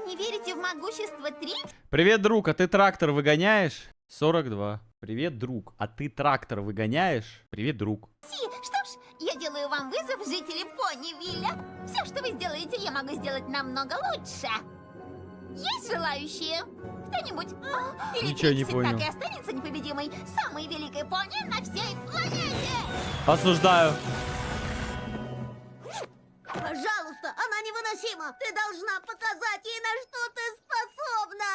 не верите в могущество 3? Привет, друг, а ты трактор выгоняешь? 42. Привет, друг, а ты трактор выгоняешь? Привет, друг. Что ж, я делаю вам вызов, жители Понивилля. Все, что вы сделаете, я могу сделать намного лучше. Есть желающие? Кто-нибудь? Или Ничего не Трикси понял. так и останется непобедимой, самой великой пони на всей планете? Осуждаю. Пожалуйста, она невыносима! Ты должна показать ей, на что ты способна!